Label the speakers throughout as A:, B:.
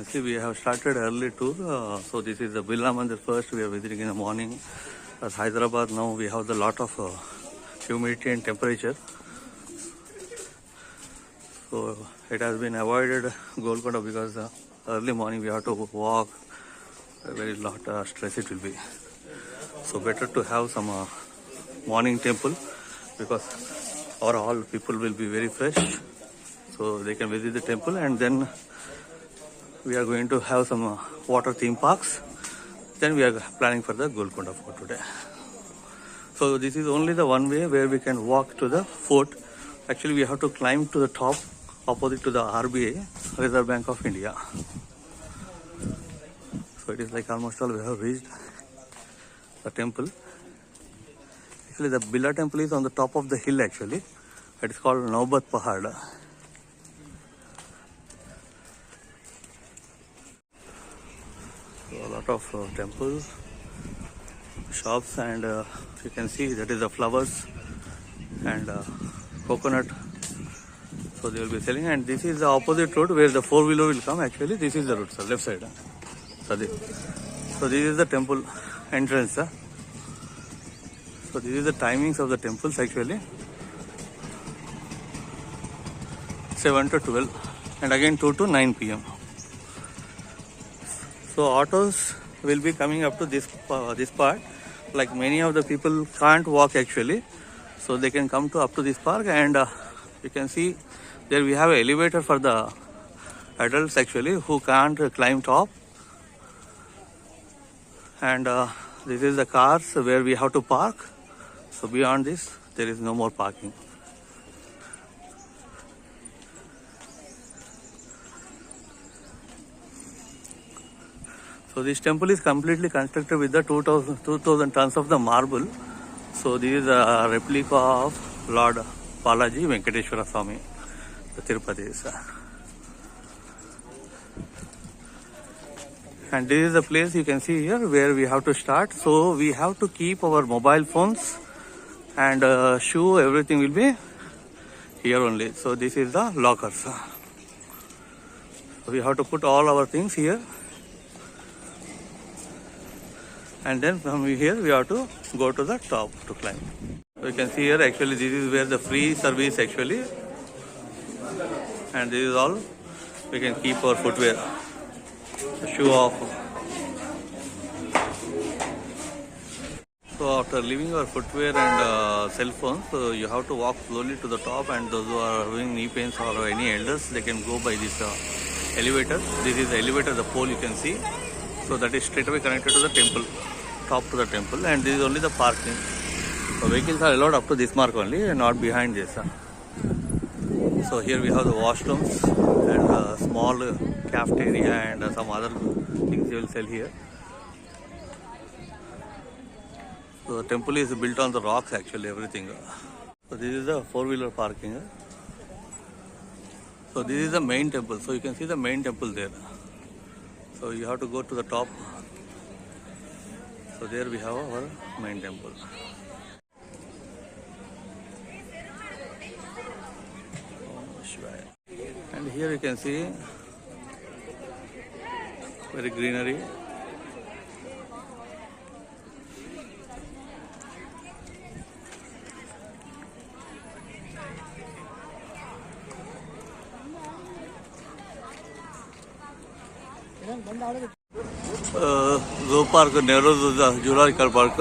A: see we have started early tour. So this is the Birla Mandir first. We are visiting in the morning. As Hyderabad now we have a lot of humidity and temperature. So it has been avoided Golconda because early morning we have to walk. A very lot stress it will be. So better to have some morning temple because all people will be very fresh. So they can visit the temple, and then we are going to have some water theme parks. Then we are planning for the Golconda Fort today. So this is only the one way where we can walk to the fort. Actually we have to climb to the top opposite to the RBI, Reserve Bank of India. So it is like almost all we have reached the temple. Actually the Birla temple is on the top of the hill actually. It is called Naubat Pahad. So a lot of temples, shops, and you can see that is the flowers and coconut. So they will be selling, and this is the opposite road where the four-wheeler will come. Actually this is the road, sir, left side. So this is the temple entrance. So this is the timings of the temples actually. 7 to 12 and again 2 to 9 p.m. So autos will be coming up to this part. Like many of the people can't walk actually, so they can come to up to this park, and you can see there we have an elevator for the adults actually who can't climb top. And this is the cars where we have to park. So beyond this there is no more parking. So this temple is completely constructed with the 2000 tons of the marble. So this is a replica of Lord Balaji Venkateshwara Swami, the Tirupati. And this is the place you can see here where we have to start. So we have to keep our mobile phones and shoe, everything will be here only. So this is the lockers. So we have to put all our things here. And then from here we have to go to the top to climb. So you can see here actually this is where the free service actually, and this is all we can keep our footwear, shoe off. So after leaving our footwear and cell phones, so you have to walk slowly to the top, and those who are having knee pains or any elders, they can go by this elevator. This is the elevator, the pole you can see. So that is straight away connected to the temple, top to the temple, and this is only the parking. So vehicles are allowed up to this mark only and not behind this. So here we have the washrooms and a small cafeteria and some other things they will sell here. So the temple is built on the rocks actually, everything. So this is the four-wheeler parking. So this is the main temple. So you can see the main temple there. So you have to go to the top. So there we have our main temple. And here you can see very greenery. Zoo Park, Nehru Zoological Park.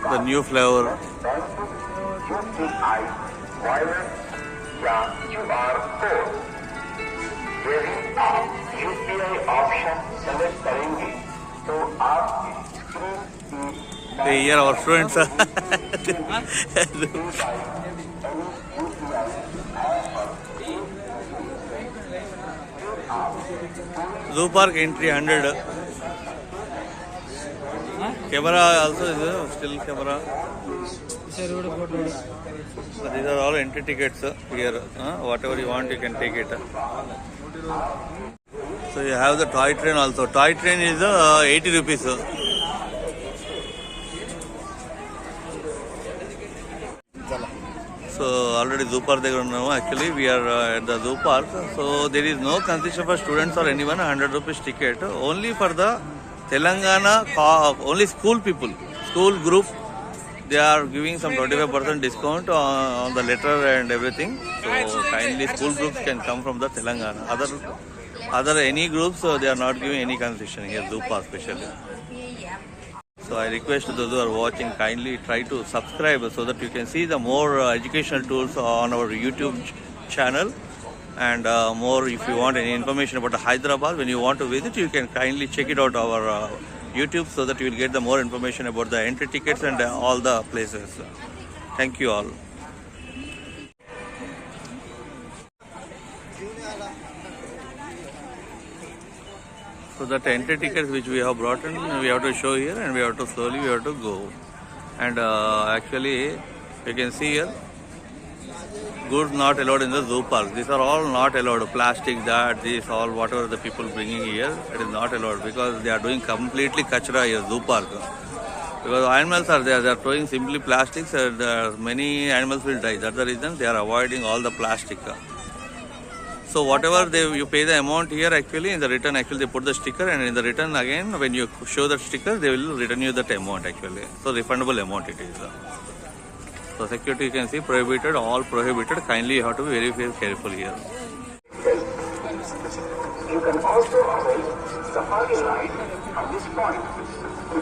A: The new flavor. Hey, here our students. Zoo Park entry 100. Camera also is still camera. So these are all entry tickets here. Whatever you want, you can take it. So you have the toy train also. Toy train is 80 rupees. So already zoo park దగ్గర ఉన్నాము. Actually we are at the zoo park. So there is no concession for students or anyone. 100 rupees ticket only for the Telangana only school people, school group. They are giving some 25% discount on the letter and everything. So kindly school groups can come from the Telangana. Other any groups they are not giving any concession here, zoo park especially. So I request those who are watching, kindly try to subscribe so that you can see the more educational tools on our YouTube channel. And more, if you want any information about Hyderabad, when you want to visit, you can kindly check it out our YouTube so that you will get the more information about the entry tickets and all the places. Thank you all. So that entry tickets which we have brought in, we have to show here and we have to slowly we have to go. And actually you can see here, goods not allowed in the zoo park. These are all not allowed. Plastic, that, this, all whatever the people bringing here, it is not allowed because they are doing completely kachra here, zoo park. Because animals are there, they are throwing simply plastics and many animals will die. That's the reason they are avoiding all the plastic. So whatever you pay the amount here, actually in the return actually they put the sticker, and in the return again when you show that sticker they will return you that amount actually. So refundable amount it is. So security you can see prohibited, all prohibited. Kindly you have to be very careful here.
B: You can also avoid safari ride from this point. You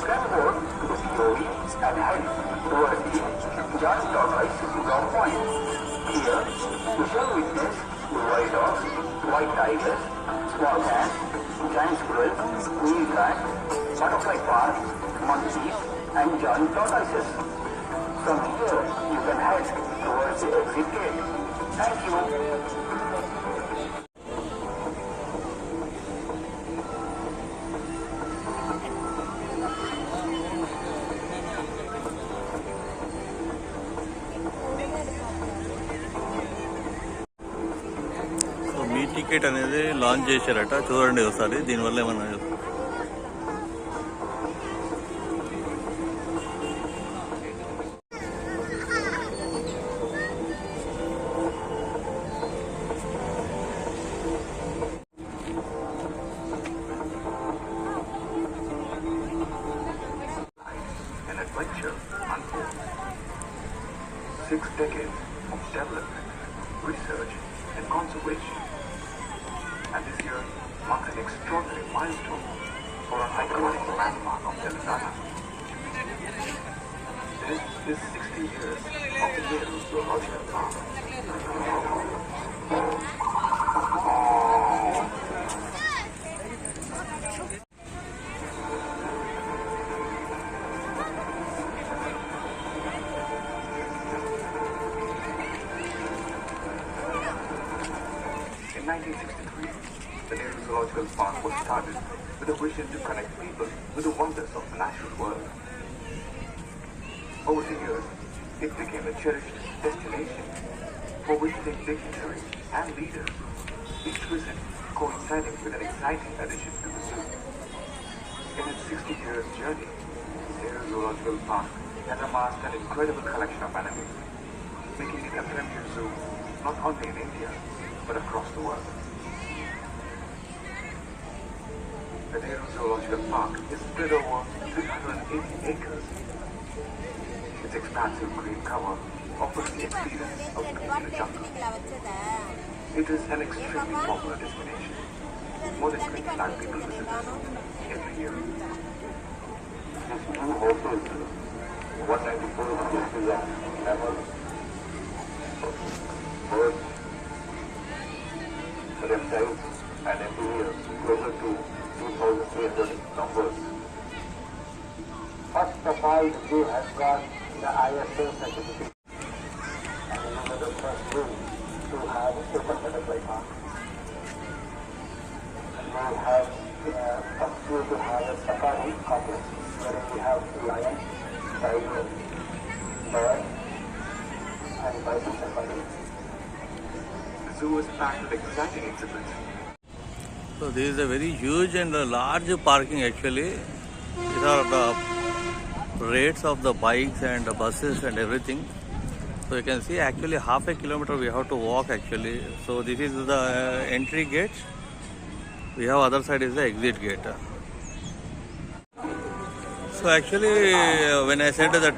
B: can walk to the COE and head towards the John Tortoise Dock Point. Here, you shall witness wild dogs, white tigers, small cats, giant squirrels, wheel cat, butterfly park, monkeys, and giant tortoises. From here, you can head towards the exit gate. Thank you.
A: Me ticket అనేది launch చేశారట, చూడండి ఒకసారి. దీనివల్ల ఏమన్నా
B: An adventure unfolds. 6 decades of development, research, and conservation. And this year marks an extraordinary milestone for an iconic landmark of Telangana. It is 60 years of the Nehru Zoological Park. In 1963, the Nehru Zoological Park was started with a vision to connect people with the wonders of the natural world. Over the years, it became a cherished destination for visiting dignitaries and leaders, each visit coinciding with an exciting addition to the zoo. In its 60 years journey, the Nehru Zoological Park has amassed an incredible collection of animals, making it a premier zoo not only in India, but across the world. The Nehru Zoological Park is spread over 380 acres. Its expansive green cover offers the experience of being in a jungle. It is an extremely popular destination. More than 20 lakh people visit the zoo every year. This zoo offers 194 species of mammals, birds, reptiles, and amphibians, closer to 2,300 numbers. First of all, the zoo has got the ISO certificate, and it is the first zoo to have open butterfly park. And we have first zoo to have a safari complex, where we have lion, tiger, bird, and bison safari. The zoo is packed with exciting exhibits.
A: So this is a very huge and large parking actually. These are the rates of the bikes and the buses and everything. So So you can see actually half a kilometer we have to walk actually. So this is the entry gate. We have other side is the exit gate. So actually when I said that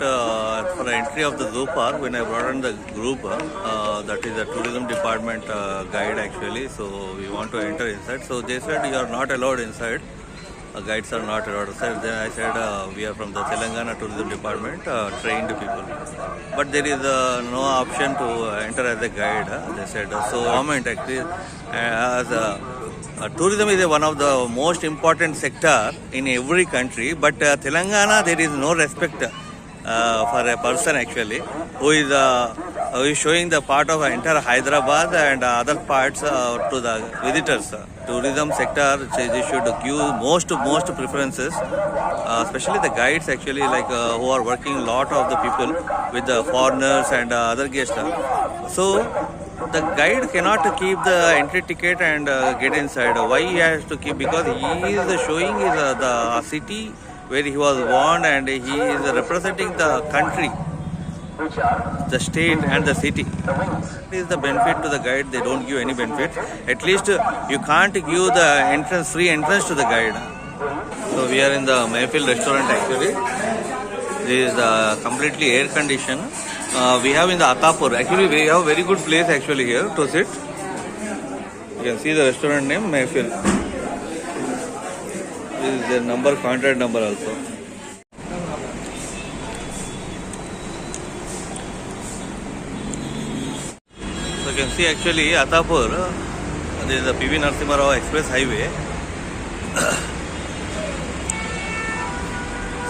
A: for entry of the zoo park, when I brought in the group, that is the tourism department guide actually. So we want to enter inside. So they said you are not allowed inside. Guides are not allowed inside. Then I said we are from the Telangana tourism department, trained people. But there is no option to enter as a guide. They said so. Government actually as tourism is one of the most important sector in every country, but Telangana there is no respect for a person actually who is showing the part of entire Hyderabad and other parts to the visitors. Tourism sector they should give most preferences, especially the guides actually like who are working a lot of the people with the foreigners and other guests. So the guide cannot keep the entry ticket and get inside. Why he has to keep? Because he is showing the city where he was born and he is representing the country, the state and the city. This is the benefit to the guide. They don't give any benefit. At least you can't give the free entrance to the guide. So we are in the Mayfield restaurant actually. This is completely air conditioned. We have in the Atapur. Actually, we have very good place actually here to sit. You can see the restaurant name Mayfield. This is their number, contact number also. So you can see actually Atapur. This is the PV Narasimha Rao Express Highway.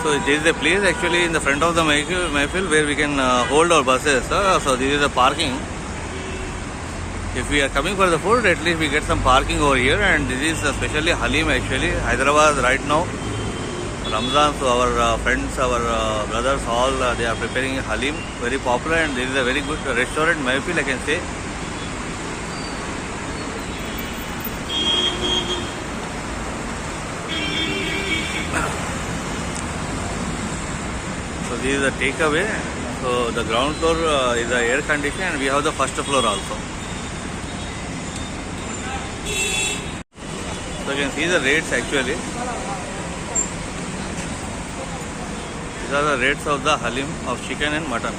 A: So there is a place actually in the front of the Mayfield where we can hold our buses. So this is the parking. If we are coming for the food, at least we get some parking over here. And this is especially Halim actually. Hyderabad right now. Ramzan, so our friends, our brothers, all they are preparing Halim. Very popular and this is a very good restaurant, Mayfield I can say. So this is the takeaway. So the ground floor is the air conditioned and we have the first floor also. So you can see the rates actually. These are the rates of the Halim of chicken and mutton.